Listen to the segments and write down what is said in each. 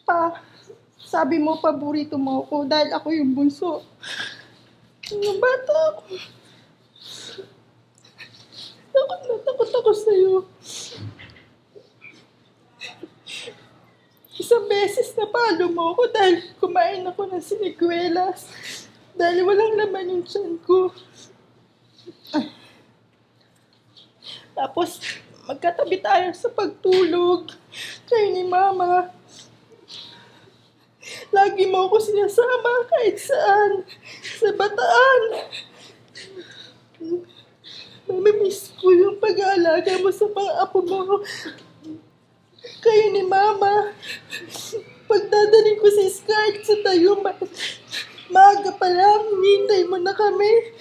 Pa, sabi mo paborito mo ako dahil ako yung bunso. Yung bata ako. Takot na takot ako sa'yo. Isang beses na palo mo ako dahil kumain ako ng siniguelas. Dahil walang laman yung tiyan ko. Tapos, magkatabi tayo sa pagtulog. Kayo ni Mama. Lagi mo ako sinasama kahit saan. Sa bataan. Mamimiss ko yung pag-aalaga mo sa pang-apo mo. Kayo ni Mama. Pagdadaling ko si Scarlett sa Tayuma, maaga pa lang, hintay mo na kami.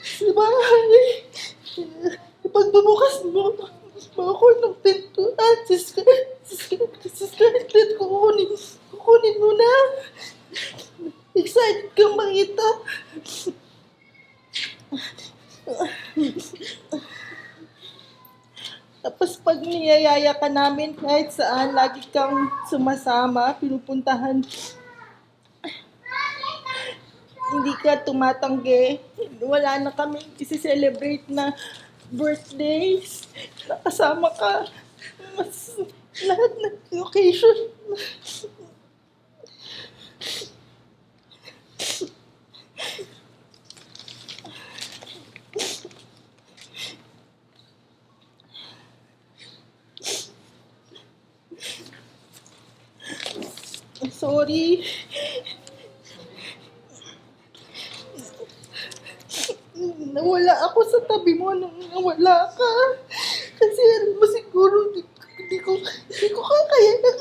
Sa bahay. Pagbubukas mo ako ng pintuan, si Scarlett, kukunin mo na. Excited kang makita. Tapos pag niyayaya ka namin kahit saan, lagi kang sumasama, pinupuntahan. Hindi ka tumatanggi. Wala na kami isi-celebrate na birthdays. Nakasama ka. Mas lahat ng occasion. Sorry. Nawala ako sa tabi mo nung nawala ka. Kasi alam mo siguro, hindi ko kakayanin.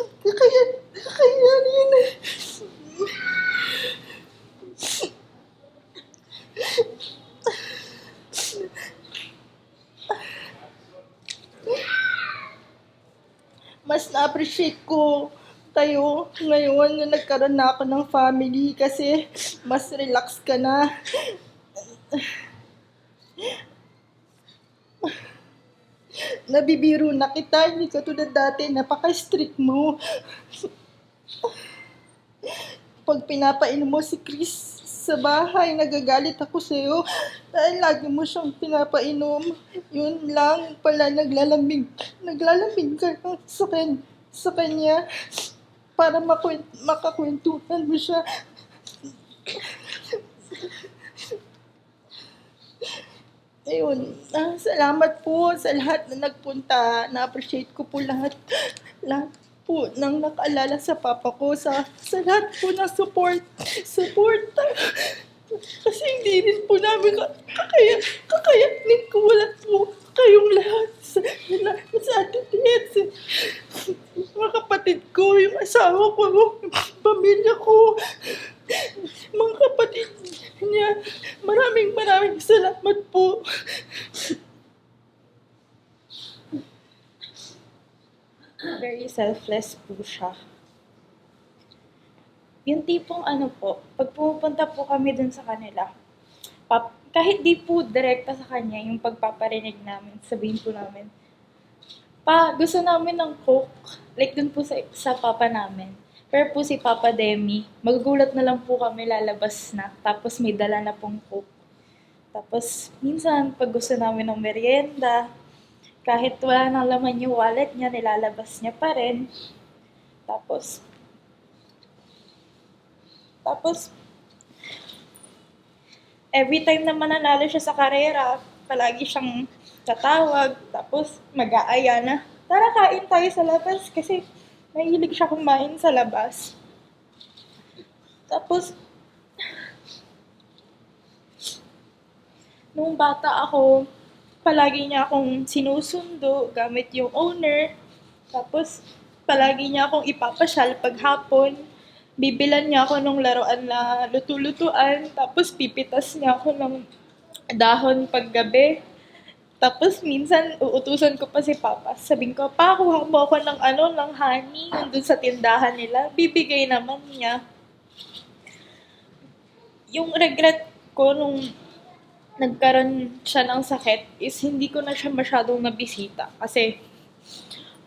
Mas na-appreciate ko tayo ngayon na nagkaroon na ako ng family kasi mas relax ka na. Nabibiro na kita, hindi ka tulad dati, napaka-strict mo. Pag pinapainom mo si Chris sa bahay, nagagalit ako sa'yo dahil lagi mo siyang pinapainom. Yun lang pala, naglalambing ka sa kanya para makakwentuhan mo siya. Ayun, salamat po sa lahat na nagpunta. Na-appreciate ko po lahat po ng nakaalala sa papa ko, sa lahat po ng support. Kasi hindi rin po namin kakayanin kung wala po kayong lahat sa atin, mga kapatid ko, yung asawa ko, yung pamilya ko, mga kapatid niya. Maraming salamat po. Very selfless po siya. Yung tipong pag pumupunta po kami dun sa kanila, kahit di po direkta sa kanya yung pagpaparinig namin, sabihin po namin, Pa, gusto namin ng Coke, like dun po sa papa namin. Pero po si Papa Demi, magugulat na lang po kami lalabas na, tapos may dala na pong Coke. Tapos minsan, pag gusto namin ng merienda, kahit wala nang laman yung wallet niya, nilalabas niya pa rin. Tapos, every time na mananalo siya sa karera, palagi siyang tatawag, tapos mag-aaya na, tara kain tayo sa labas kasi mahilig siya kumain sa labas. Tapos, nung bata ako, palagi niya akong sinusundo gamit yung owner. Tapos, palagi niya akong ipapasyal pag hapon. Bibilan niya ako ng laruan na lutu-lutuan. Tapos, pipitas niya ako ng dahon paggabi. Tapos, minsan, uutusan ko pa si Papa. Sabihin ko, Pa, kuha mo ako ng honey, yung dun sa tindahan nila. Bibigay naman niya. Yung regret ko nung nagkaroon siya ng sakit is hindi ko na siya masyadong nabisita. Kasi,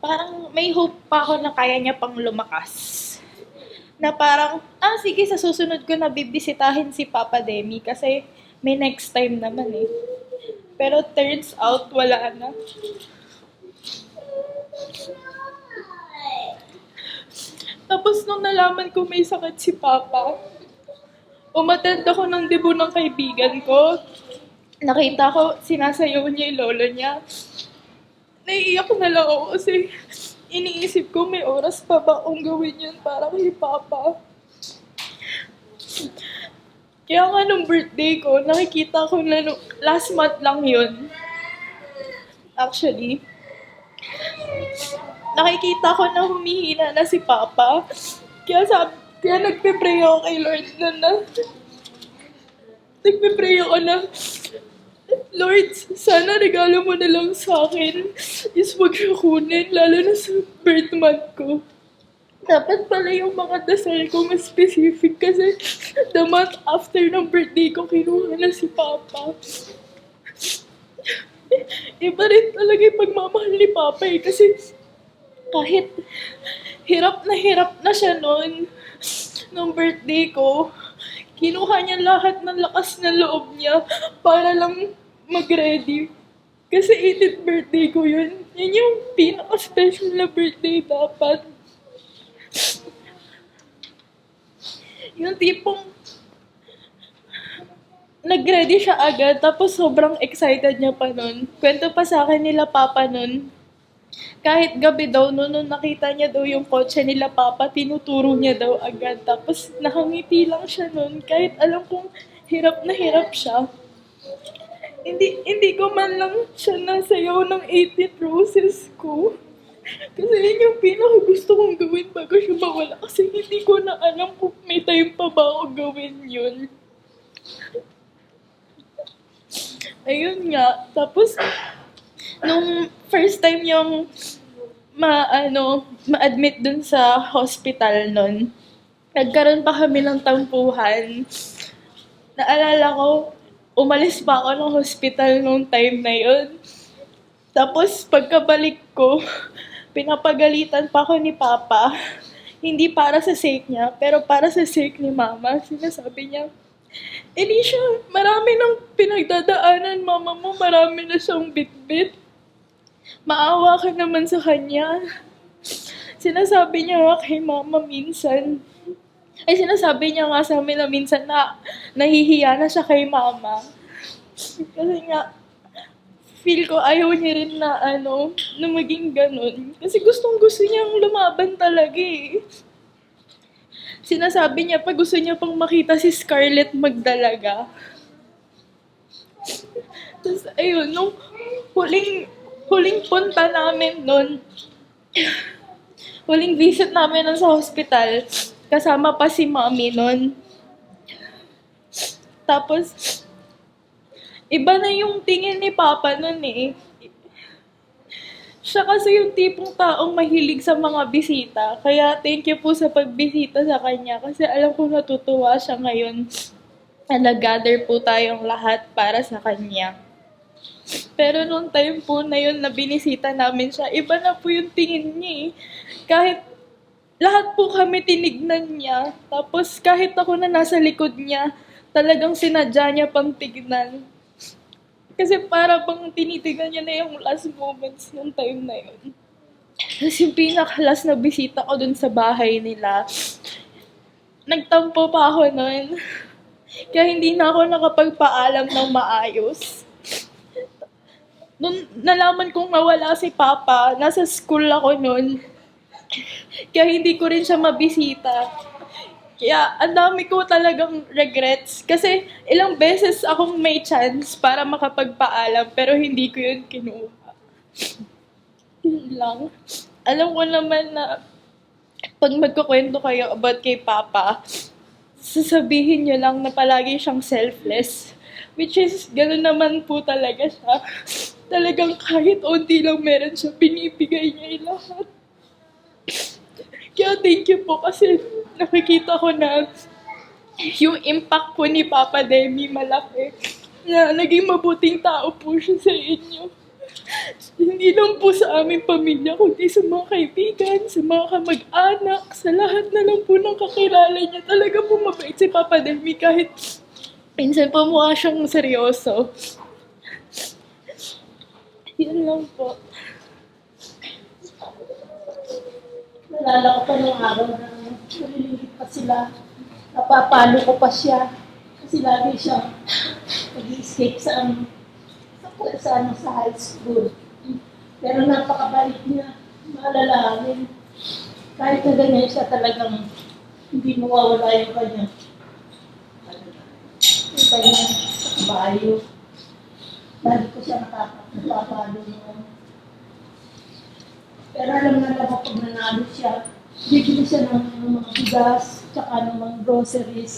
parang may hope pa ako na kaya niya pang lumakas. Na parang, sige, sa susunod ko na bibisitahin si Papa Demi kasi may next time naman eh. Pero turns out, wala na. Tapos nung nalaman ko may sakit si Papa, umattend ako ng debut ng kaibigan ko. Nakita ko, sinasayaw niya yung lolo niya. Naiiyak na lang ako kasi iniisip ko may oras pa ba akong gawin yun para kay Papa. Kaya nga nung birthday ko, nakikita ko na last month lang yun. Actually, nakikita ko na humihina na si Papa. Kaya nagpe-pray ako kay Lord na nagpe-pray ako na, Lord, sana regalo mo na lang sa akin is wag siya kunin, lalo na sa birth month ko. Dapat pala yung mga dasal ko mas specific kasi the month after ng birthday ko, kinuha na si Papa. Iba rin talaga yung pagmamahal ni Papa eh, kasi kahit hirap na siya noon, nung birthday ko, kinuha niya lahat ng lakas na loob niya para lang mag-ready. Kasi 18th birthday ko yun. Yun yung pinaka-special na birthday dapat. Yung tipong nag-ready siya agad, tapos sobrang excited niya pa nun. Kwento pa sa akin nila Papa nun. Kahit gabi daw, nung nakita niya daw yung kotse nila Papa, tinuturo niya daw agad. Tapos nakangiti lang siya nun, kahit alam kong hirap na hirap siya. Hindi ko man lang siya nasayaw ng 80 roses ko. Kasi yun yung pinaka gusto kong gawin bago siya mawala. Kasi hindi ko na alam kung may time pa ba ako gawin yun. Ayun nga. Tapos, nung first time yung ma-admit dun sa hospital nun, nagkaroon pa kami ng tampuhan. Naalala ko, umalis pa ako ng hospital nung time na yun. Tapos, pagkabalik ko, pinapagalitan pa ako ni Papa. Hindi para sa sake niya, pero para sa sake ni Mama. Sinasabi niya, Elisha, marami nang pinagdadaanan, Mama mo, marami na siyang bitbit. Maawa ka naman sa kanya. Sinasabi niya nga kay Mama minsan. Sinasabi niya nga sa amin na minsan na nahihiya na siya kay Mama. Kasi nga, feel ko ayaw niya rin na na maging ganun. Kasi gustong-gusto niyang lumaban talaga eh. Sinasabi niya pa gusto niya pang makita si Scarlett magdalaga. Tapos ayun, nung huling punta namin nun, huling visit namin nun sa hospital, kasama pa si Mommy nun. Tapos, iba na yung tingin ni Papa nun eh. Siya kasi yung tipong taong mahilig sa mga bisita. Kaya thank you po sa pagbisita sa kanya. Kasi alam ko natutuwa siya ngayon na nag-gather po tayong lahat para sa kanya. Pero nung time po na yun na binisita namin siya, iba na po yung tingin niya eh. Kahit lahat po kami tinignan niya. Tapos kahit ako na nasa likod niya, talagang sinadya niya pang tignan. Kasi para bang tinitignan niya na yung last moments ng time na yun. Kasi yung pinaka-last na bisita ko dun sa bahay nila, nagtampo pa ako nun. Kaya hindi na ako nakapagpaalam ng maayos. Nung nalaman kong nawala si Papa, nasa school ako nun. Kaya hindi ko rin siya mabisita. Kaya ang dami ko talagang regrets. Kasi ilang beses akong may chance para makapagpaalam pero hindi ko yun kinuha. Yun lang. Alam ko naman na pag magkukwento kayo about kay Papa, sasabihin niyo lang na palagi siyang selfless. Which is, gano'n naman po talaga siya. Talagang kahit onti lang meron siya, binibigay niya yung lahat. Kaya thank you po kasi nakikita ko na yung impact po ni Papa Demi malaki. Na naging mabuting tao po siya sa inyo. Hindi lang po sa aming pamilya, kundi sa mga kaibigan, sa mga kamag-anak, sa lahat na lang po ng kakilala niya. Talaga po mabait si Papa Demi kahit minsan po mukha siyang seryoso. Yan lang po. Nalala ko pa nung araw na nalilingit pa sila. Napapalo ko pa siya. Kasi lagi siyang nag-escape sa high school. Pero napakabait niya. Maalalahanin. Kahit na ganyan siya talagang hindi mawawala yung kanya. Yung kanya kabayo. Lagi ko siya napapalo noon. Pero alam na lang pag nanalo siya, bibili siya ng mga bigas, tsaka ng mga groceries.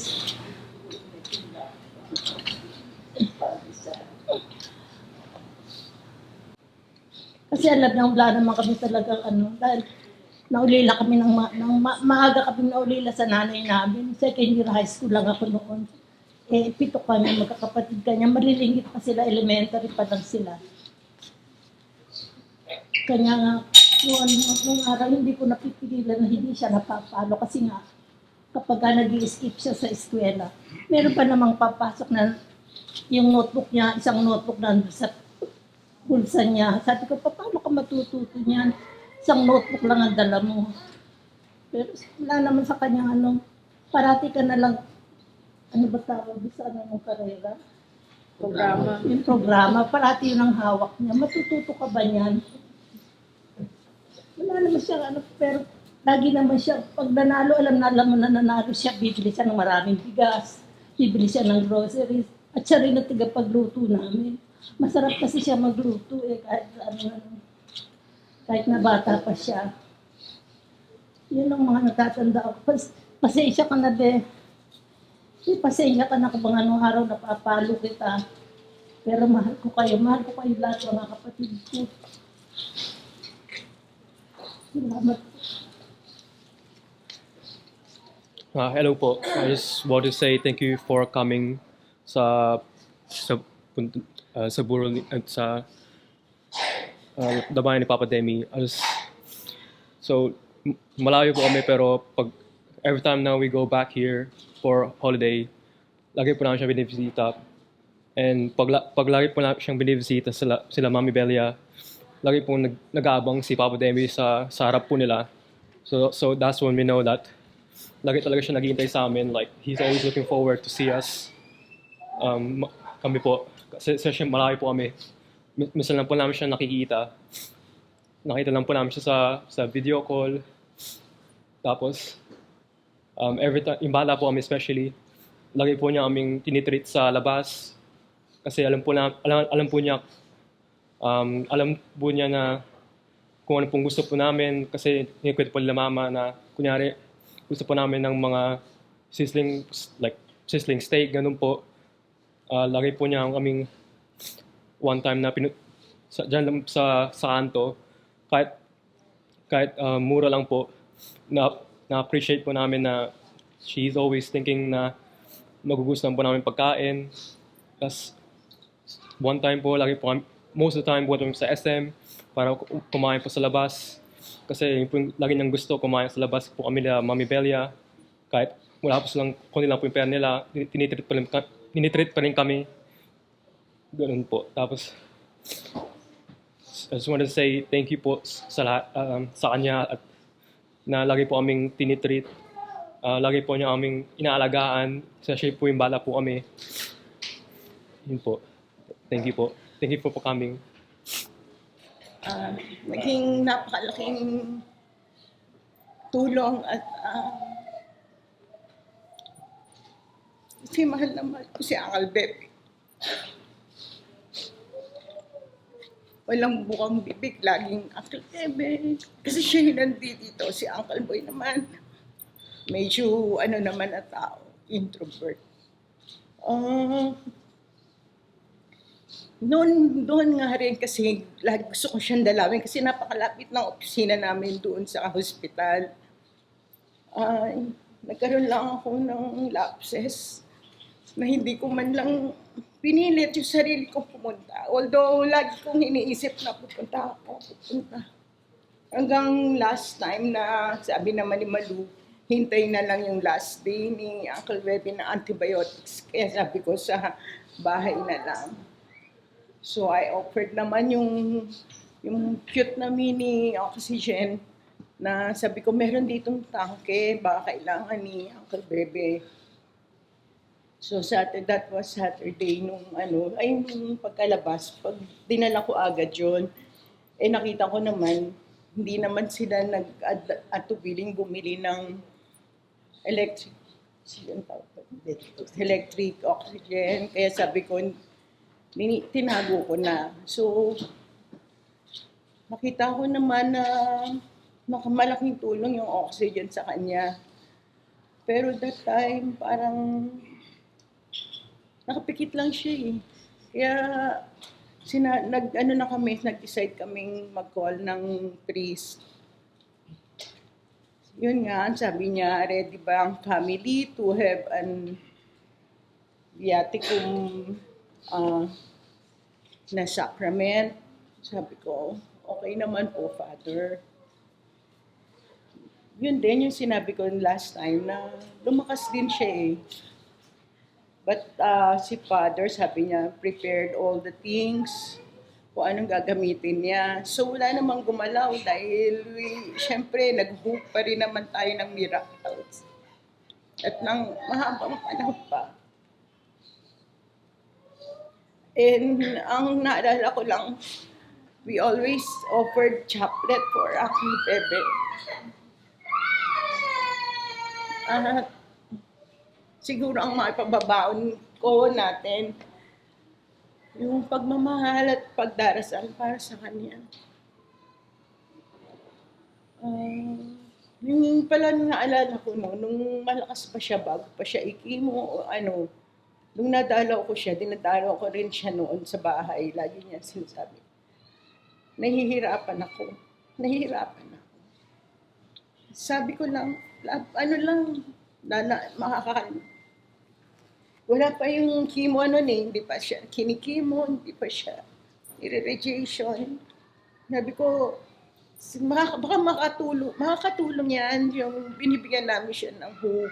Kasi alam niya, wala naman kami talagang dahil naulila kami maaga kami naulila sa nanay namin. Second year high school lang ako noon. 7 kami, magkakapatid kanya. Malilingit pa sila, elementary pa lang sila. Kanya nga, nung araw, hindi ko napipigilan na hindi siya napapalo kasi nga, kapag nag-i-skip siya sa eskwela, meron pa namang papasok na yung notebook niya, isang notebook na sa bulsa niya. Sabi ko, paano ka matututo niyan? Isang notebook lang ang dala mo. Pero wala naman sa kanya parati ka na lang, ba tawag sa ng karera? Programa. Yung programa, parati yun ang hawak niya. Matututo ka ba niyan? Wala naman siya, pero lagi naman siya, pag nanalo, alam mo na nanalo siya, bibili siya ng maraming bigas, bibili siya ng groceries, at siya rin ang tagapagluto namin. Masarap kasi siya magluto kahit na bata pa siya. Yun ang mga natatanda ako. Pasensya ka na, be. Pasensya ka na kung anong araw napapalo kita. Pero mahal ko kayo lahat mga kapatid ko. Salamat. Hello po. I just want to say thank you for coming sa sa Burol at sa Dabayan ni Papa Demi. Malayo po kami pero every time now we go back here for holiday, lagi po namin siya binibisita. And pag lagi po namin siyang binibisita sila Mami Belia, lagi po nag-aabang si Papa Demi sa harap po nila. So that's when we know that lagi talaga siya naghihintay sa amin. Like, he's always looking forward to see us. Kami po, kasi siya malayo po kami. Minsan lang po namin siya nakikita. Nakita lang po namin siya sa video call. Tapos, every time, yung bata po kami especially, lagi po niya kaming tinitreat sa labas. Kasi alam po niya na kung ano pong gusto po namin. Kasi nikwento po nila mama na, kunyari, gusto po namin ng mga sizzling steak, ganun po. Lagi po niya kaming one time na dyan sa kanto, kahit mura lang po, na-appreciate po namin na she's always thinking na magugustuhan po namin pagkain. Tapos, one time po, most of the time po sa SM para kumain po sa labas. Kasi yung po lagi niyang gusto kumain sa labas po kami nila Mami Belia. Kahit wala po silang, kundi lang po yung pera nila, tinitreat pa rin kami. Ganun po. Tapos, I just want to say thank you po sa kanya at na lagi po kaming tinitreat. Lagi po niya kaming inaalagaan. Kasi po yung bala po kami. Yun po. Thank you po. Thank you po for coming. Naging napakalaking tulong at kasi mahal na mahal ko si Uncle Bebe. Walang bukang bibig, laging Uncle Bebe. Kasi siya yung nandito, si Uncle Boy naman. Medyo naman na tao, introvert. Doon nga rin kasi lagi gusto ko siyang dalawin kasi napakalapit ng opisina namin doon sa hospital. Nagkaroon lang ako ng lapses na hindi ko man lang pinilit yung sarili kong pumunta. Although, lagi kong iniisip na pupunta. Hanggang last time na sabi naman ni Malu, hintay na lang yung last day ni Uncle Webby na antibiotics. Kaya sabi ko sa bahay na lang. So I offered naman yung cute na mini oxygen na sabi ko meron ditong tangke, baka kailangan ni Uncle Bebe. So that was Saturday nung nung pagkalabas, pag dinala ko agad yun, nakita ko naman, hindi naman sila nag-atubiling bumili ng electric oxygen. Kaya sabi ko, tinago ko na. So, nakita ko naman na malaking tulong yung oxygen sa kanya. Pero that time, parang nakapikit lang siya eh. Kaya nag-decide kaming mag-call ng priest. Yun nga, sabi niya, ready ba ang family to have an viaticum na sacrament? Sabi ko, okay naman po, Father. Yun din yung sinabi ko last time na lumakas din siya eh. But si Father, sabi niya, prepared all the things, kung anong gagamitin niya. So wala namang gumalaw dahil syempre nag-hope pa rin naman tayo ng miracles. At nang mahabang panahon pa. And ang naalala ko lang, we always offered chaplet for Aki Bebe. Siguro ang maipababaon ko natin, yung pagmamahal at pagdarasal para sa kanya. Yung pala naalala ko nung malakas pa siya, bago pa siya ikimo, nung nadalaw ko siya, dinadalaw ko rin siya noon sa bahay. Lagi niya sinasabi, nahihirapan ako. Sabi ko lang, wala pa yung chemo hindi pa siya kinikimo, hindi pa siya i-radiation. Sabi ko, baka makakatulong yan, yung binibigyan namin siya ng hope,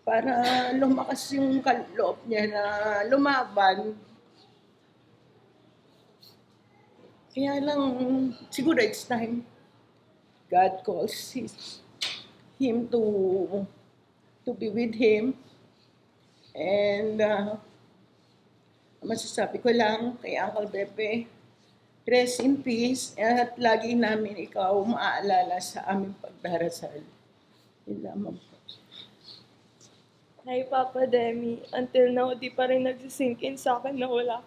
para lumakas yung loob niya na lumaban. Kaya lang, siguro it's time God calls him to be with him. And masasabi ko lang kay Uncle Bebe, rest in peace, at lagi namin ikaw maaalala sa aming pagdarasal. Yun lamang po. Hi, Papa Demi. Until now, di pa rin nagsisink in sa akin na wala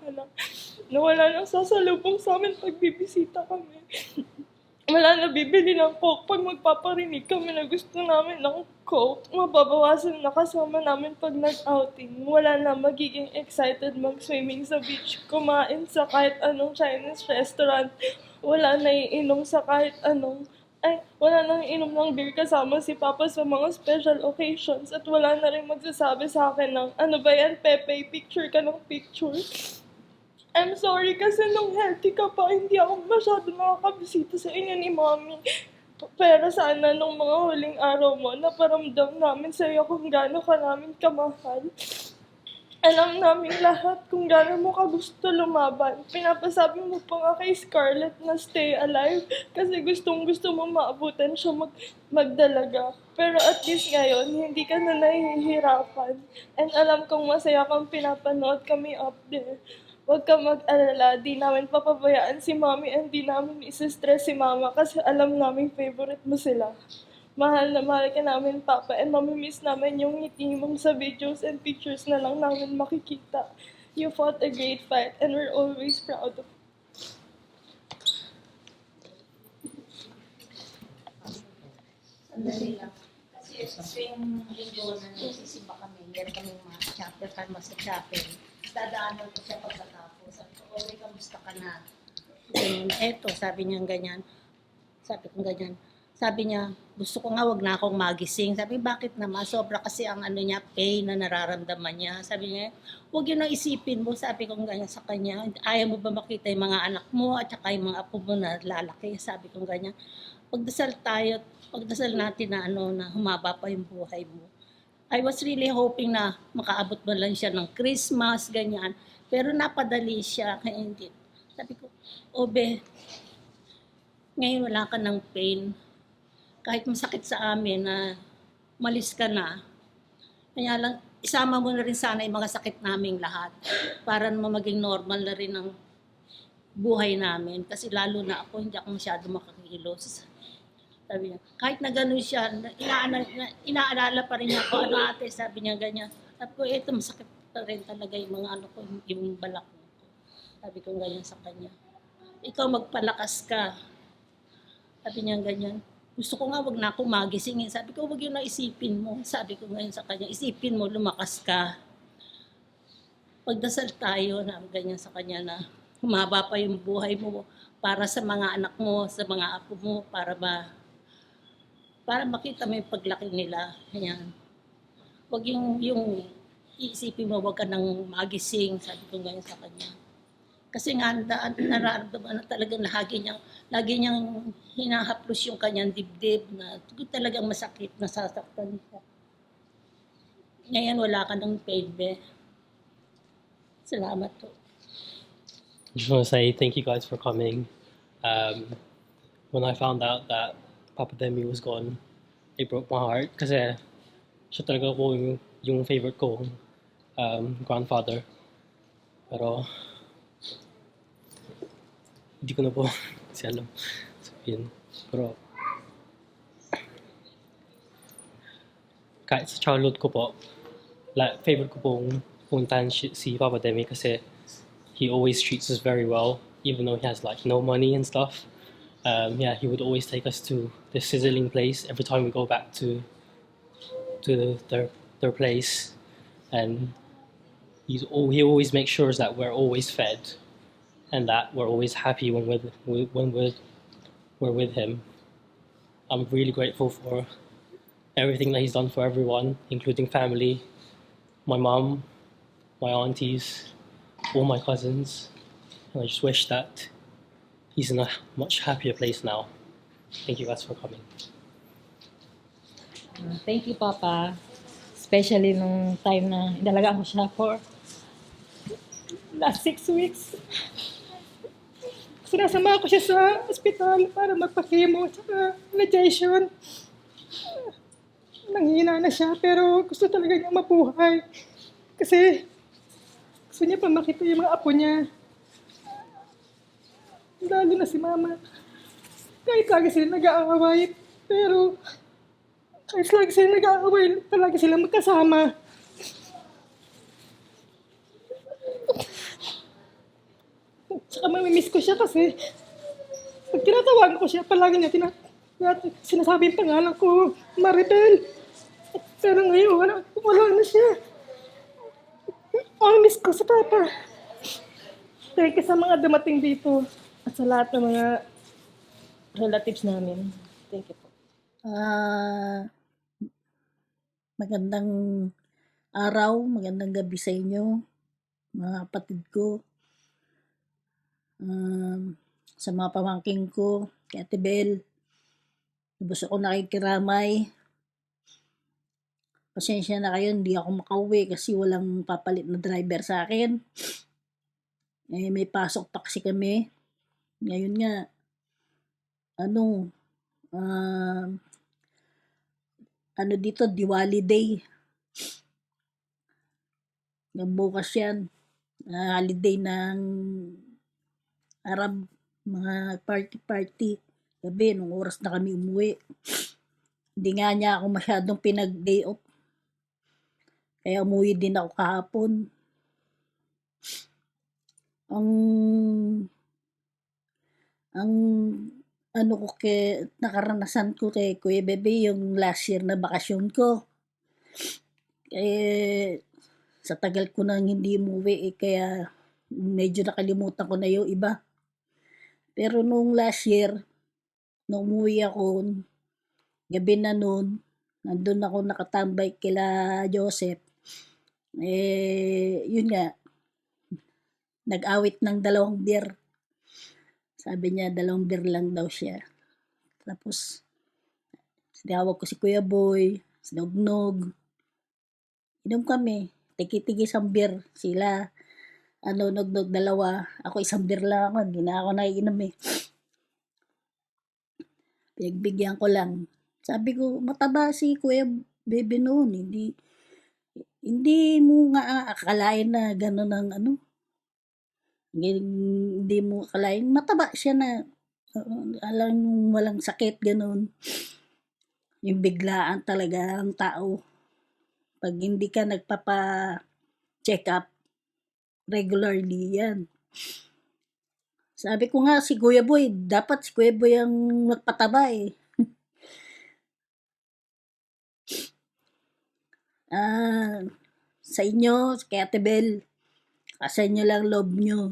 nang sasalubong sa amin pag bibisita kami. Wala na bibili ng Coke pag magpaparinig kami na gusto namin ng Coke. Mababawasan na kasama namin pag nag-outing. Wala na magiging excited mag-swimming sa beach, kumain sa kahit anong Chinese restaurant. Wala na iinom sa kahit anong wala nang inom ng beer kasama si Papa sa mga special occasions at wala na rin magsasabi sa akin ng, ano ba yan, Pepe, picture ka ng picture. I'm sorry kasi nung healthy ka pa, hindi ako masyado nakakabisita sa inyo ni Mommy. Pero sana nung mga huling araw mo, naparamdam namin sa iyo kung gaano ka namin kamahal. Alam namin lahat kung gaano mo ka gusto lumaban. Pinapasabi mo pa nga kay Scarlett na stay alive kasi gustong-gusto mo maabutan siya magdalaga. Pero at least ngayon, hindi ka na nahihirapan. And alam kong masaya kang pinapanood kami up there. Huwag ka mag-alala, di namin papabayaan si Mommy and di namin isa-stress si Mama kasi alam namin favorite mo sila. Mahal na mahal ka namin, Papa, and mamimiss namin yung ngiti mong sa videos and pictures na lang namin makikita. You fought a great fight and we're always proud of you. Sandali lang. Kasi yung linggo na nagsisimba kami, meron kami mga chapel, karma sa chapel. Dadaanan ko siya pagkatapos. Sabi ko, okay, kamusta ka na? Eto, sabi niya ganyan. Sabi ko ganyan, Sabi niya, gusto ko nga wag na akong magising. Sabi, bakit naman? Sobra kasi ang ano niya, pain na nararamdaman niya. Sabi niya, wag yun ang isipin mo. Sabi ko ganyan sa kanya, ayaw mo ba makita yung mga anak mo at saka yung mga apo mo na lalaki? Sabi ko ganyan. Pagdasal tayo, pagdasal natin na ano na humaba pa yung buhay mo. I was really hoping na makaabot mo lang siya ng Christmas, ganyan. Pero napadali siya, kaya hindi. Sabi ko, Obe, ngayon wala ka ng pain. Kahit masakit sa amin na malis ka na, kaya lang, isama mo na rin sana yung mga sakit naming lahat para naman maging normal na rin ang buhay namin. Kasi lalo na ako, hindi ako masyado makakilos. Sabi niya, kahit na gano'n siya, inaalala pa rin niya ako, ano ate, sabi niya ganyan. Sabi ko, ito masakit pa rin talaga yung mga ano ko, yung balak ko. Sabi ko ganyan sa kanya. Ikaw magpalakas ka. Sabi niya ganyan. Gusto ko nga wag na ako magising. Sabi ko, wag yun na isipin mo. Sabi ko ngayon sa kanya, isipin mo, lumakas ka. Pagdasal tayo na ganyan sa kanya na humaba pa yung buhay mo para sa mga anak mo, sa mga apo mo, para makita mo yung paglaki nila. Ganyan. Wag yung iisipin mo, wag ka nang magising. Sabi ko ngayon sa kanya. Kasi nga, nararamdaman na talagang lagi niyang hinahaplos yung kanyang dibdib na talagang masakit, nasasaktan siya. Ngayon, wala ka ng pain, be. Salamat po. Just want to say thank you guys for coming. When I found out that Papa Demi was gone, it broke my heart kasi siya talaga ko yung favorite ko grandfather. Pero hindi ko na po kasi alam sabihin. Pero kahit sa childhood ko po, favorite ko pong puntahan si Papa Demi kasi he always treats us very well, even though he has like no money and stuff. Yeah, he would always take us to the sizzling place every time we go back to their place, and he always makes sure that we're always fed, and that we're always happy when we're with him. I'm really grateful for everything that he's done for everyone, including family, my mom, my aunties, all my cousins, and I just wish that he's in a much happier place now. Thank you guys for coming. Thank you, Papa. Especially nung time na inalagaan ko siya for last 6 weeks. Sinasama ko siya sa ospital para magpa-chemo at radiation. Nanghina na siya pero gusto talaga niya mabuhay. Kasi gusto niya pa makita yung mga apo niya. Lalo na si Mama. Kahit lagi sila nag-aaway, pero kahit lagi sila nag-aaway, palagi sila magkasama. Tsaka mamimiss ko siya kasi pag tinatawagan ko siya, palagi niya sinasabi yung pangalan ko, Maribel. Pero ngayon, wala na siya. Miss ko sa Papa. Thank you sa mga dumating dito at sa lahat ng mga relatives namin. Thank you po. Magandang araw, magandang gabi sa inyo, mga kapatid ko. Sa mga pamangking ko, kay Ate Bel, lubos ako nakikiramay. Pasensya na kayo, hindi ako makauwi kasi walang papalit na driver sa akin. May pasok pa kasi kami. Ngayon nga, dito, Diwali Day. Bukas yan. Holiday ng Arab, mga party-party. Gabi, nung oras na kami umuwi. Hindi nga niya ako masyadong pinag-day off. Kaya umuwi din ako kahapon. Ang nakaranasan ko kay Kuya Bebe yung last year na bakasyon ko. Sa tagal ko nang hindi umuwi, kaya medyo nakalimutan ko na yung iba. Pero nung last year, nung umuwi ako, gabi na noon, nandun ako nakatambay kila Joseph. Yun nga, nag-awit ng 2 beer. Sabi niya, 2 beer lang daw siya. Tapos, sinawag ko si Kuya Boy, si Nognog. Inom kami, tiki-tiki 1 beer. Sila, Nognog 2. Ako 1 beer lang ako, hindi na ako naiinom eh. Pinagbigyan ko lang. Sabi ko, mataba si Kuya Bebe noon. Hindi mo nga akalain na gano'n ang hindi mo akalain. Mataba siya na, alam mo walang sakit, gano'n. Yung biglaan talaga ang tao. Pag hindi ka nagpapa-check up regularly, yan. Sabi ko nga si Kuya Boy, dapat si Kuya Boy ang magpataba eh. Sa inyo, kay Ate Bel, sa inyo lang loob nyo.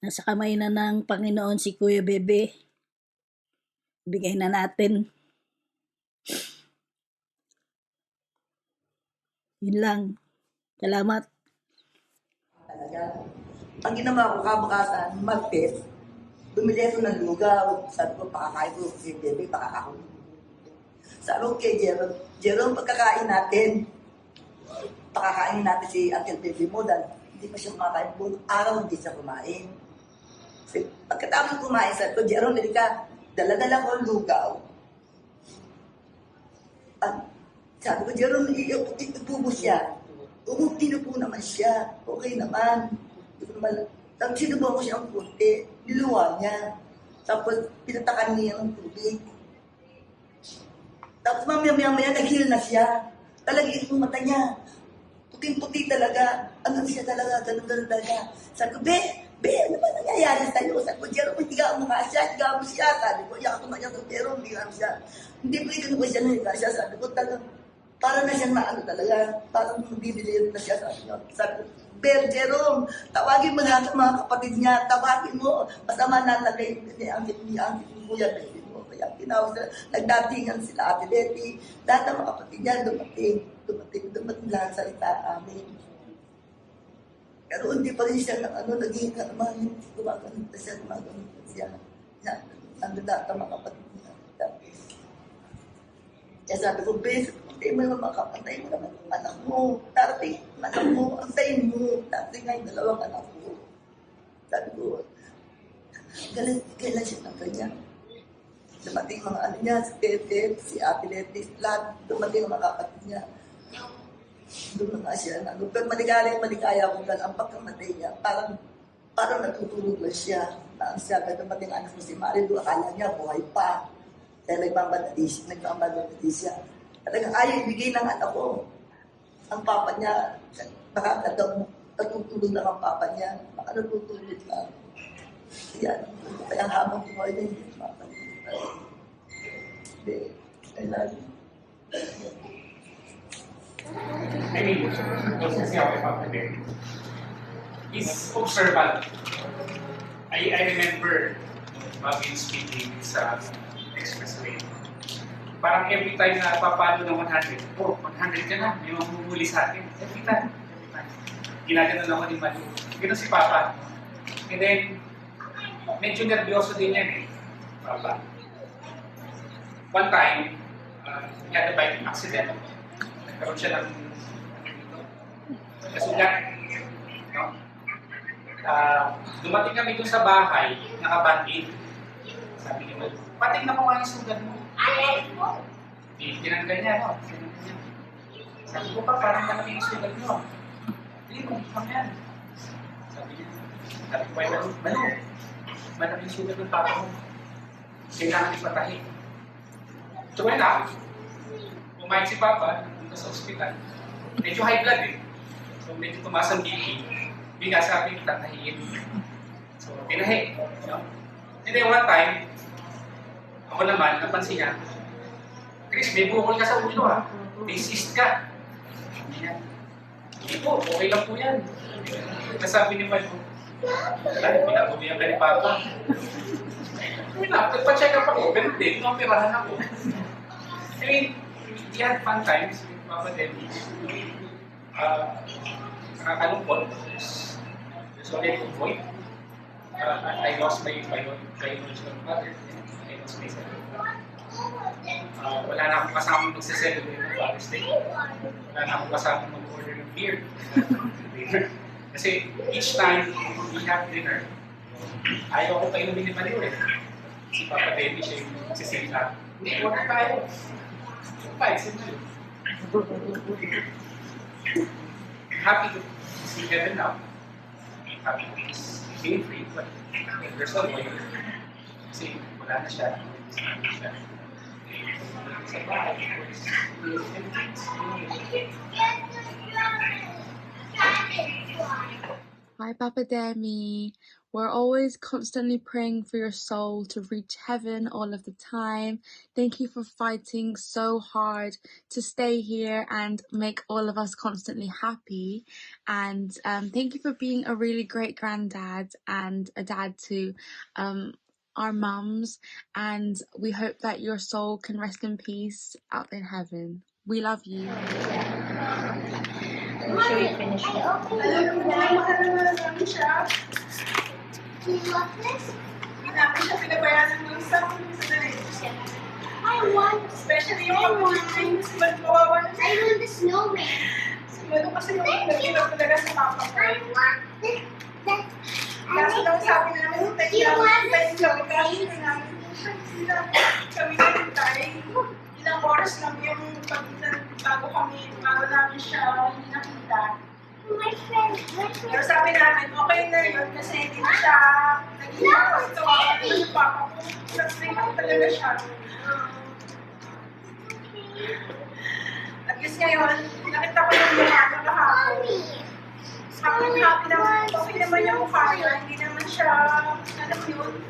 Nasa kamay na ng Panginoon si Kuya Bebe. Bigay na natin. Yun lang. Salamat. Talaga. Ang ginawa ko kabukasan, mag-test, bumili ako ng lugaw. Sabi ko, pakakain ko si Bebe, pakakain. Sabi ko kay Jerome, pagkakain natin, pakakain natin si Uncle Bebe mo dahil hindi pa siya kumakain. Buong araw hindi siya kumain. So, pagkatapos kumain, sabi ko, Jerome, hindi ka, dala-dala ko ang lugaw. At sabi ko, Jerome, ipubo siya. Tinupo naman siya. Okay naman. Tapos sinubuhan ko siya ang kunti. Niluwa niya. Tapos pinatakan niya ng tubig. Tapos mamaya-maya nag-heal na siya. Talagang yung mata niya. Puting-puti talaga. Ano siya talaga, ganun-ganun talaga. Sabi ko, Be, ano ba nangyayari sa'yo? Sabi ko, Jerome, higa mo nga siya, higa mo siya. Sabi ko, iyak ako nga sa Jerome, higa mo siya. Hindi po ikaw ba siya nahiga siya? Sabi ko, talagang, para na siyang maano talaga. Parang bibili na siya. Sabi ko, Jerome, tawagin mo lahat ng mga kapatid niya. Tawagin mo. Masama na lagay niya ang kuya, baby mo. Kaya tinawag sila, nagdatingan sila, Ate Betty. Lahat ng mga kapatid niya dumating lahat sa amin. Pero hindi pa rin siya naging naman, gumagano pa siya. Nandun lahat ng mga kapatid niya. Kaya sabi ko, antayin mo naman antayin mo naman ang anak mo. Darating ang anak mo, antayin mo. Darating nga yung 2 anak ko. Sabi ko, kailan siya ng ganyan? Dumating mga niya, si Tete, si Ate Letty, lahat, dumating ang mga kapatid niya. Doon na nga siya. Pero maligaya ko lang ang pagkamatay niya. Parang natutulog lang siya. Siya, dumating anak mo si Marilu, akala niya buhay pa. Kaya nagmamadali siya. Talagang ayaw ibigay ng anak ko. Ang papa niya, natutulog lang ang papa niya. Baka natutulog lang. Yan. Kaya habang buhay na hindi papa niya. I love you. I mean, kasi ako Papa Bear. He's observant. I remember Mabin speaking sa expressway. Parang every time na papalo ng 100, 100 ka na, may mamumuli sa atin. Every time. Ginaganon ako ni Malu. Gano'n si Papa. And then, medyo nervyoso din yan eh. Papa. One time, he had a bike accident. Nagkaroon siya ng kasugat. No? Dumating kami dun sa bahay, nakabandit. Sabi niya, pating na mo nga yung sugat mo. Tinanggal niya, no? Sabi ko pa, parang malaki yung sugat mo. Hindi mo, kami yan. Sabi niya, sabi ko, Malu, malaki yung sugat ng papa mo. Kailangan ipatahin. So went up, kumain si Papa, dito sa ospital. Medyo high blood eh. So medyo tumaas ang BP. Hindi nga sabi, tatahiin. So tinahi. No? And then one time, ako naman, napansin niya, Chris, may bukol ka sa ulo ha. May cyst ka. Hindi po, okay lang po yan. Nasabi ni Malu, pinabubiyan ka ni Papa. mean, nagpa-check up ako, ganun din, inoperahan ako. I mean, we had fun times with Papa Denny. Nakakalungkot. There's already a void. I lost my biological father. I lost my second father. Wala na akong kasamang magse-celebrate ng Father's Day. Wala na akong kasamang mag-order ng beer. Kasi each time we have dinner, ayaw ko pa inumin ni Maliw eh. Si Papa Baby siya yung sisita. Order tayo. Fine, simple. Happy to see heaven now. Happy to be pain-free, but there's no way. Kasi wala na siya. Sa bahay, of course. Hi, Papa Demi. We're always constantly praying for your soul to reach heaven all of the time. Thank you for fighting so hard to stay here and make all of us constantly happy. And thank you for being a really great granddad and a dad to our mums. And we hope that your soul can rest in peace out in heaven. We love you. Make sure you finish it. Alam mo, mahal na namin siya. Do you love this? Hindi namin siya pinabayaran ng isang sandali. I want. Especially yung kapatid si Malu kawawa na I want the snowman. si Malu kasi yung nagkita talaga sa papa ko. I want this. Kaso lang sabi namin, tayo You want namin, the tayo namin, namin, sila, kami nagtay. Ilang oras lang yung pagitan bago namin siya hindi nakita. My friend. Pero sabi namin, okay na yun kasi hindi na siya naging tawagan na yung papa ko. Nag-string out talaga siya. At least ngayon, nakita ko yung mukha niya kahapon. Happy naman, okay naman yung mukha niya. Hindi naman siya, alam yun,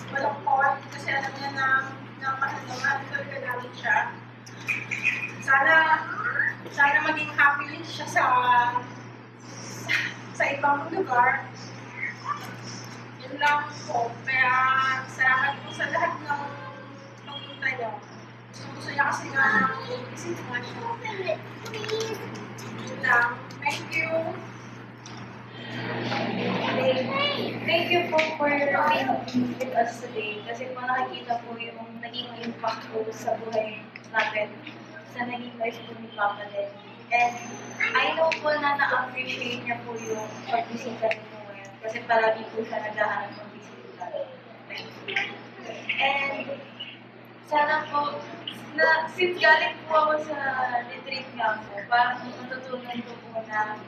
malungkot kasi alam niya na mahal talaga namin siya. Sana maging happy din siya sa ibang lugar. Yun lang po. Kaya salamat po sa lahat ng pagpunta niyo. Gusto niya kasi nga isip nga siya. Yun lang. Thank you. Thank you po for being with us today. Kasi po nakikita po yung naging impact po sa buhay natin sa naging life po ni Papa Lenny. And I know po na na-appreciate niya po yung pagbisita niyo ngayon. Kasi palagi po siya naghahanap ng bisita. And sana po, since galing po ako sa retreat nga po, parang natutunan ko po na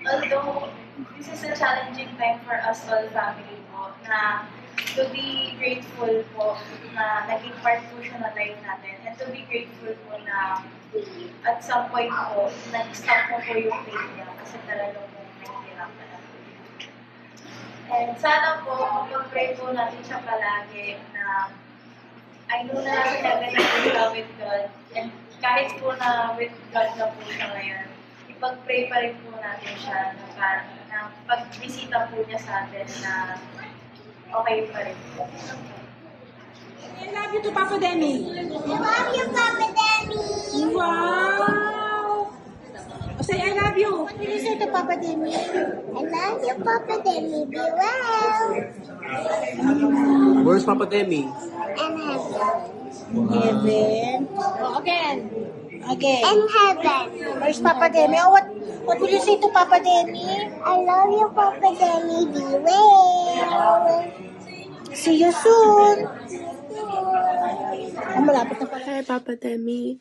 although this is a challenging time for us all family po, na to be grateful po na naging part po siya na life natin, and to be grateful po na at some point po, nag-stop po yung faith niya kasi talagang po nahihirapan na po. And sana po, mag-pray po natin siya palagi na I know na talaga na siya with God, and kahit po na with God na po siya ngayon, ipag-pray pa rin po natin siya na pag-bisita po niya sa atin na okay pa rin po. I love you to Papa Demi. I love you, Papa Demi. Wow! Say I love you. What will you say to Papa Demi? I love you, Papa Demi. Be well. Where's Papa Demi? And heaven. Heaven. Oh, again. Again. And heaven. Where's Papa Demi? Oh, what will you say to Papa Demi? I love you, Papa Demi. Be well. See you soon. Malapit na pa. Hi, Papa Demi.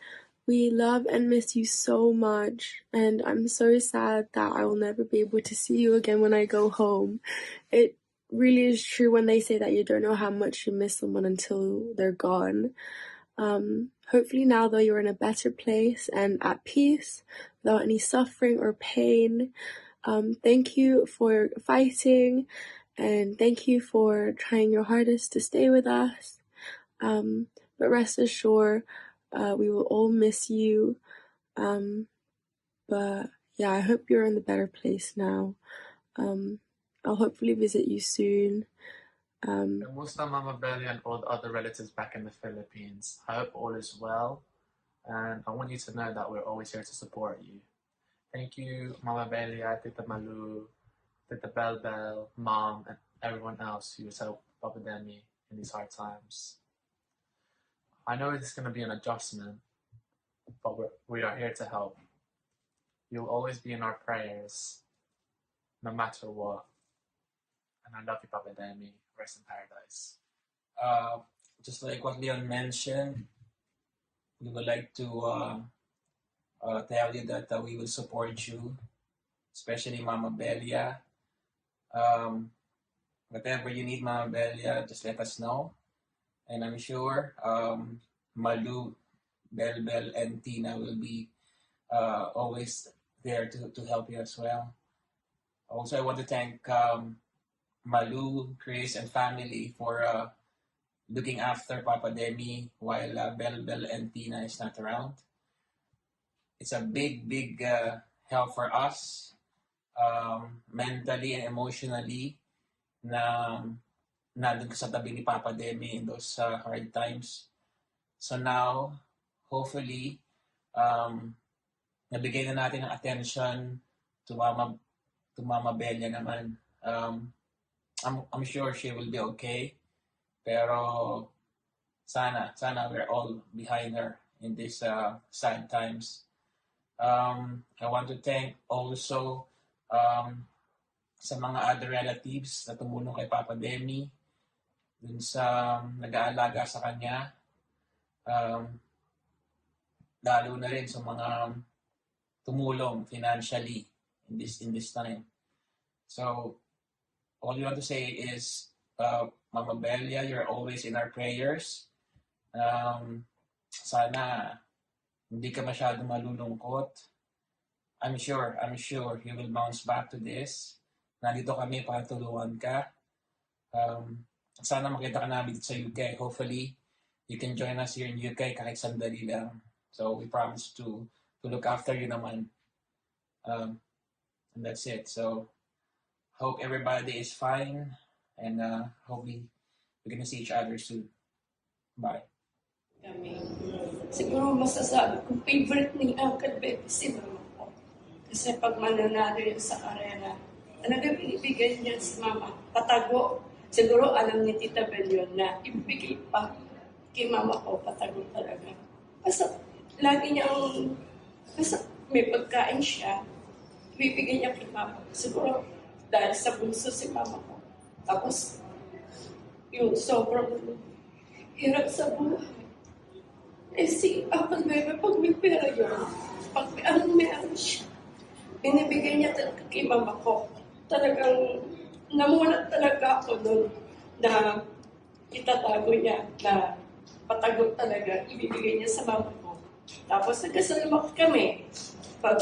We love and miss you so much, and I'm so sad that I will never be able to see you again when I go home. It really is true when they say that you don't know how much you miss someone until they're gone. Hopefully now though you're in a better place and at peace without any suffering or pain. Thank you for fighting, and thank you for trying your hardest to stay with us. But rest assured, we will all miss you. But yeah, I hope you're in a better place now. I'll hopefully visit you soon. Kamusta Mama Belly and all the other relatives back in the Philippines? I hope all is well, and I want you to know that we're always here to support you. Thank you, Mama Belia, Tita Malu, Tita Bell Bell, Mom, and everyone else who has helped Papa Demi in these hard times. I know it's going to be an adjustment, but we are here to help. You'll always be in our prayers, no matter what. And I love you, Papa Demi. Rest in paradise. Just like what Leon mentioned, we would like to tell you that we will support you, especially Mama Belia. Whatever you need, Mama Belia, just let us know. And I'm sure Malu, Bel Bel, and Tina will be always there to help you as well. Also, I want to thank Malu, Chris, and family for looking after Papa Demi while Bel Bel and Tina is not around. It's a big help for us mentally and emotionally na nandun ka sa tabi ni Papa Demi in those hard times. So now, hopefully, nabigay na natin ng attention to Mama Belia naman. I'm sure she will be okay. Pero sana we're all behind her in these sad times. I want to thank also sa mga other relatives na tumulong kay Papa Demi, dun sa nag-aalaga sa kanya, lalo na rin sa mga tumulong financially in this time. So, all you want to say is, Mama Belia, you're always in our prayers. Sana hindi ka masyadong malulungkot. I'm sure you will bounce back to this. Nandito kami para tulungan ka. Sana makita ka namin dito sa UK. Hopefully, you can join us here in UK kahit sandali lang. So we promise to look after you naman. And that's it. So hope everybody is fine, and hope we're gonna see each other soon. Bye. Kami. Siguro masasabi kong favorite ni Uncle Becky si Mama ko. Kasi pag mananalo yun sa arena, talaga binibigay niya si Mama. Patago. Siguro alam ni Tita Bel yun na ibigay pa kay Mama ko. Patago talaga. Basta lagi niyang, basta may pagkain siya, ibibigay niya kay Mama. Siguro dahil sa bunso si Mama ko. Tapos, yung sobrang hirap sa buhay. Eh si Uncle Bebe, pag may pera yun, pag meron siya, binibigay niya talaga kay Mama ko. Talagang namulat talaga ako doon na itatago niya, na patago talaga, ibibigay niya sa Mama ko. Tapos nagkasalamak kami. Pag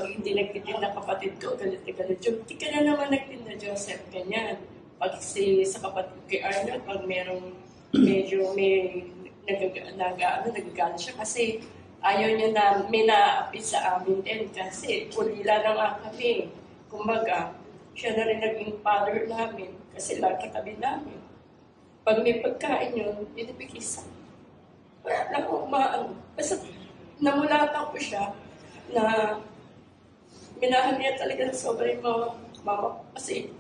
hindi nagtitinda kapatid ko, galit na galit. Di ka na naman nagtinda, Joseph, ganyan. Pag sa kapatid kay Arnold, pag medyo may nagagalit siya kasi ayaw niya na may naapit sa amin din kasi ulila na nga kami. Kumbaga, siya na rin naging father namin kasi lang katabi namin. Pag may pagkain yun, binibigay sa wala lang akong maano. Basta namulatan ko siya na minahan niya talaga sobra yung mama ko kasi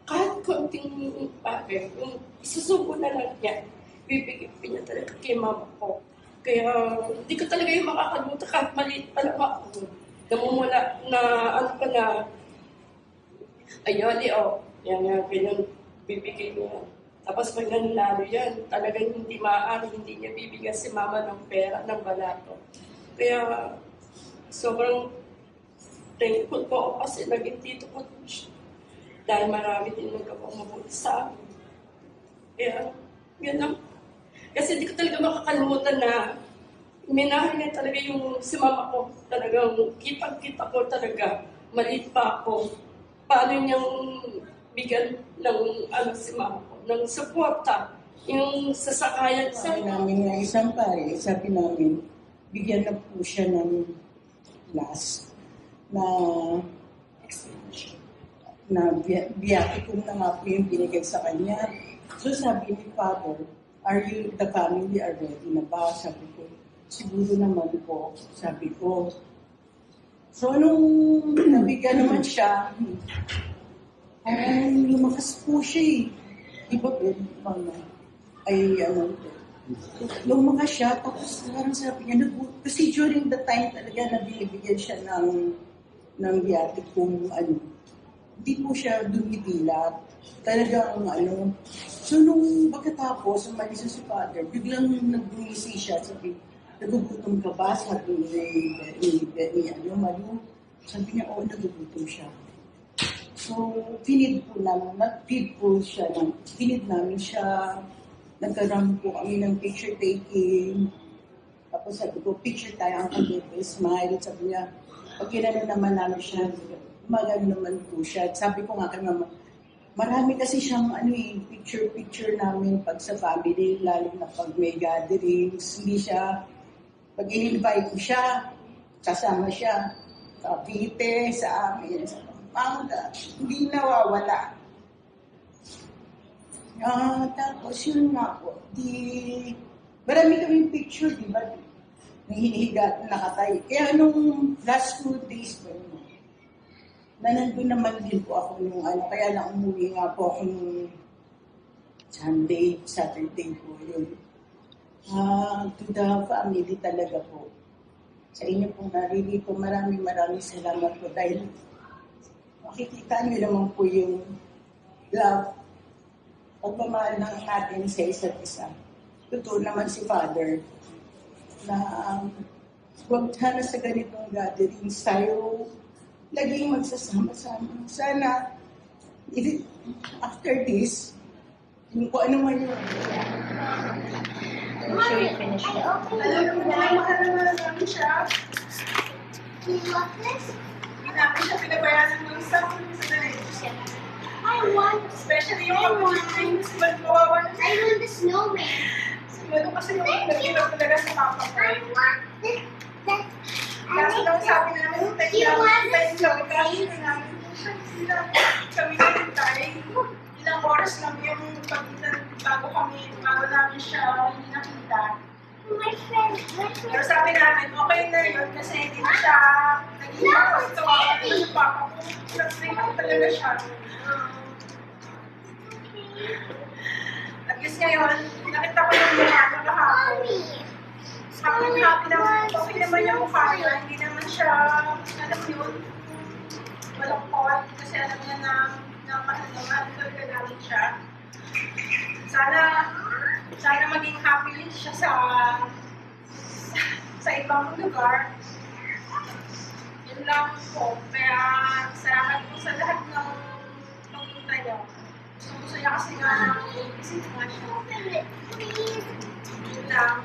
kahit konting bagay, yung isusubo na lang niya, bibigyan niya talaga kay Mama ko. Kaya hindi ko talaga yung makakalimutan kahit maliit pa lang ako. Namumula na ayoli yan nga, ganyan, bibigay niya. Tapos pag nanalo yan, talagang hindi maaari, hindi niya bibigyan si Mama ng pera, ng balato. Kaya sobrang thankful po ako kasi naging tito ko din siya. Dahil marami din nagkapang mabuti sa amin. Kaya, yun lang. Kasi hindi ko talaga makakalimutan na minahan niya talaga yung si Mama ko. Talagang kitang-kita ko talaga. Maliit pa ako. Paano niyang bigyan ng si Mama ko, ng suporta. Yung sasakayan sa namin nga isang pare, sabi namin, bigyan na po siya ng last na na biyaticum na nga po yung binigay sa kanya. So sabi ni Father, the family are ready na ba? Sabi ko, siguro naman po, sabi ko. So nung nabigyan naman siya, parang lumakas po siya eh. Iba po, lumakas siya, tapos parang sabi niya, kasi during the time talaga na binibigyan siya ng viaticum, hindi po siya dumidilat. Talagang so nung pagkatapos, umalis si Father, biglang nagbumisi siya, sabi, nagugutom ka ba? Sabi ni Malu. Sabi niya, oo, nagugutom siya. So, finid namin siya, nagkaroon po kami ng picture taking. Tapos sabi ko, picture tayo, ang kagete, smile. Sabi niya, pag ginano naman namin siya, magano naman po siya. Sabi ko nga kay mama, marami kasi siyang picture namin pag sa family, lalo na pag may gatherings. Hindi siya, pag in-invite ko siya, kasama siya, sa Cavite, sa amin, sa Pampanga, hindi nawawala. Tapos yun nga po, marami kaming picture, di ba? Nang hinihiga at nakatayo. Kaya nung last 2 days po, na nandun naman din po ako nung kaya na umuwi nga po ako nung Saturday po yun. To the family talaga po. Sa inyo pong narili po, maraming salamat po dahil makikita niyo naman po yung love, pagmamahal ng natin sa isa't isa. Totoo naman si Father na huwag sana sa ganitong gatherings tayo laging magsasama-sama. Sana, after this, kung ano man yun. Alam mo na, mahal namin siya. Hindi namin siya pinabayaran ng sa dali. Especially yung pag-things, magkawawa na siya. I want the snowman. Siguro kasi yung nagkirap talaga sa papa ko. I want this. Kaso lang sabi namin, kami ilang oras lang yung bago namin siya hindi nakita. Pero sabi namin, okay na yun kasi hindi na siya nag-iwan kasi tawagan ko sa papa ko. Nag-iwan talaga siya. At least ngayon, nakita ko yung mukha na kahapon. Happy naman, okay naman yung mukha niya. Hindi naman siya, alam mo yun, malungkot. Kasi alam niya na mahal talaga namin siya. Sana maging happy siya sa ibang lugar. Yun lang po. Kaya salamat po sa lahat ng pagpunta niyo. Gusto niya kasi nga na isip nga siya. Yun lang.